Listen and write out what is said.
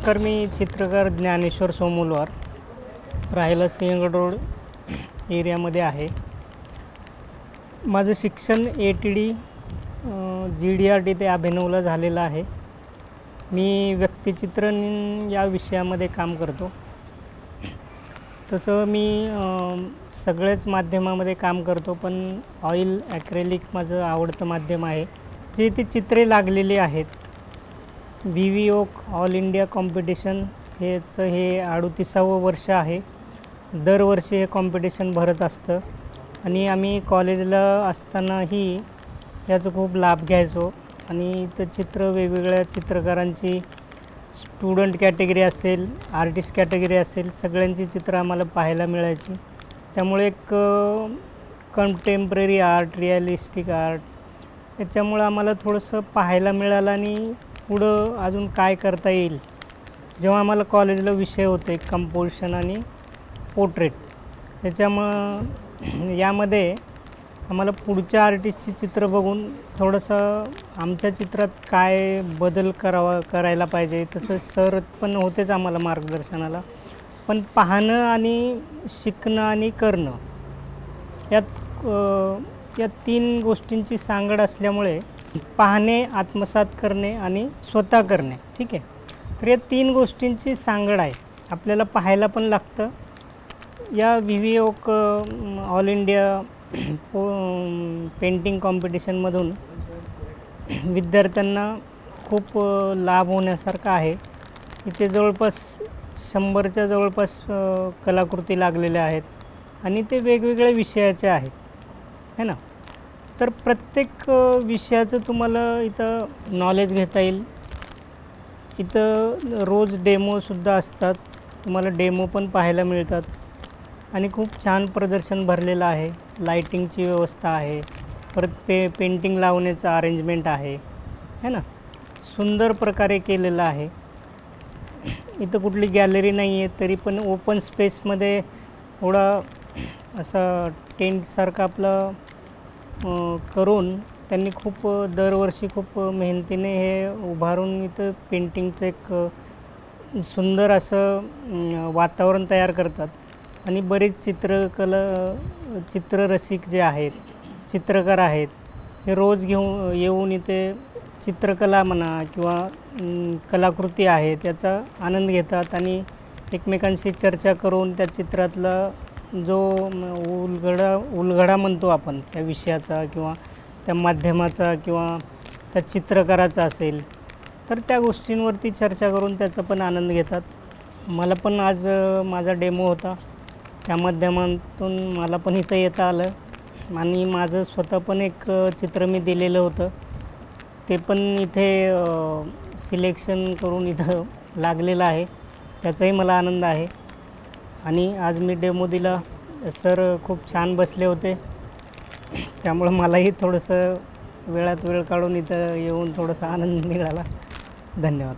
नमस्कार, मी चित्रकार ज्ञानेश्वर सोमुलवार, राहायला सिंहगड रोड एरियामध्ये आहे. माझं शिक्षण ATD GDRT ते अभिनवला झालेलं आहे. मी व्यक्तिचित्रण या विषयामध्ये काम करतो. तसं मी सगळ्याच माध्यमामध्ये काम करतो, पण ऑइल ॲक्रेलिक माझं आवडतं माध्यम आहे. जे ती चित्रे लागलेली आहेत, VVOC ऑल इंडिया कॉम्पिटिशन हे 38वं वर्ष आहे. दरवर्षी हे कॉम्पिटिशन भरत असतं आणि आम्ही कॉलेजला असतानाही याचा खूप लाभ घ्यायचो. आणि इथं चित्र वेगवेगळ्या चित्रकारांची, स्टुडंट कॅटेगरी असेल, आर्टिस्ट कॅटेगरी असेल, सगळ्यांची चित्र आम्हाला पाहायला मिळायची. त्यामुळे एक कंटेम्पररी आर्ट, रिॲलिस्टिक आर्ट याच्यामुळं आम्हाला थोडंसं पाहायला मिळालं आणि पुढं अजून काय करता येईल. जेव्हा आम्हाला कॉलेजला विषय होते कंपोजिशन आणि पोर्ट्रेट, त्याच्यामुळं यामध्ये आम्हाला पुढच्या आर्टिस्टची चित्र बघून थोडंसं आमच्या चित्रात काय बदल करायला पाहिजे, तसं सर पण होतेच आम्हाला मार्गदर्शनाला. पण पाहणं आणि शिकणं आणि करणं या 3 गोष्टींची सांगड असल्यामुळे पाहणे, आत्मसात करणे आणि स्वतः करणे, ठीक आहे. तर या 3 गोष्टींची सांगड आहे. आपल्याला पाहायला पण लागतं. या VVOC ऑल इंडिया पेंटिंग कॉम्पिटिशनमधून विद्यार्थ्यांना खूप लाभ होण्यासारखा आहे. इथे जवळपास 100च्या जवळपास कलाकृती लागलेल्या आहेत आणि ते वेगवेगळ्या विषयाचे आहेत, है ना. तर प्रत्येक विषयाचं तुम्हाला इथं नॉलेज घेता येईल. इथं रोज डेमोसुद्धा असतात, तुम्हाला डेमो पण पाहायला मिळतात. आणि खूप छान प्रदर्शन भरलेलं आहे. लाईटिंगची व्यवस्था आहे, परत पेंटिंग लावण्याचं अरेंजमेंट आहे, है ना. सुंदर प्रकारे केलेलं आहे. इथं कुठली गॅलरी नाही आहे, तरी पण ओपन स्पेसमध्ये थोडा असं टेंटसारखं आपलं करून त्यांनी खूप दरवर्षी खूप मेहनतीने हे उभारून इथं पेंटिंगचं एक सुंदर असं वातावरण तयार करतात. आणि बरेच चित्ररसिक जे आहेत, चित्रकार आहेत, हे रोज येऊन इथे चित्रकला म्हणा किंवा कलाकृती आहेत याचा आनंद घेतात आणि एकमेकांशी चर्चा करून त्या चित्रातला जो उलगडा म्हणतो आपण त्या विषयाचा किंवा त्या माध्यमाचा किंवा त्या चित्रकाराचा असेल, तर त्या गोष्टींवरती चर्चा करून त्याचा पण आनंद घेतात. मला पण आज माझा डेमो होता, त्या माध्यमातून मला पण इथं येता आलं आणि माझं स्वतः पण एक चित्र मी दिलेलं होतं, ते पण इथे सिलेक्शन करून इथं लागलेलं आहे. त्याचाही मला आनंद आहे. आणि आज मी डेमो दिला, सर खूप छान बसले होते, त्यामुळं मलाही थोडंसं वेळात वेळ काढून इथं येऊन थोडासा आनंद मिळाला. धन्यवाद.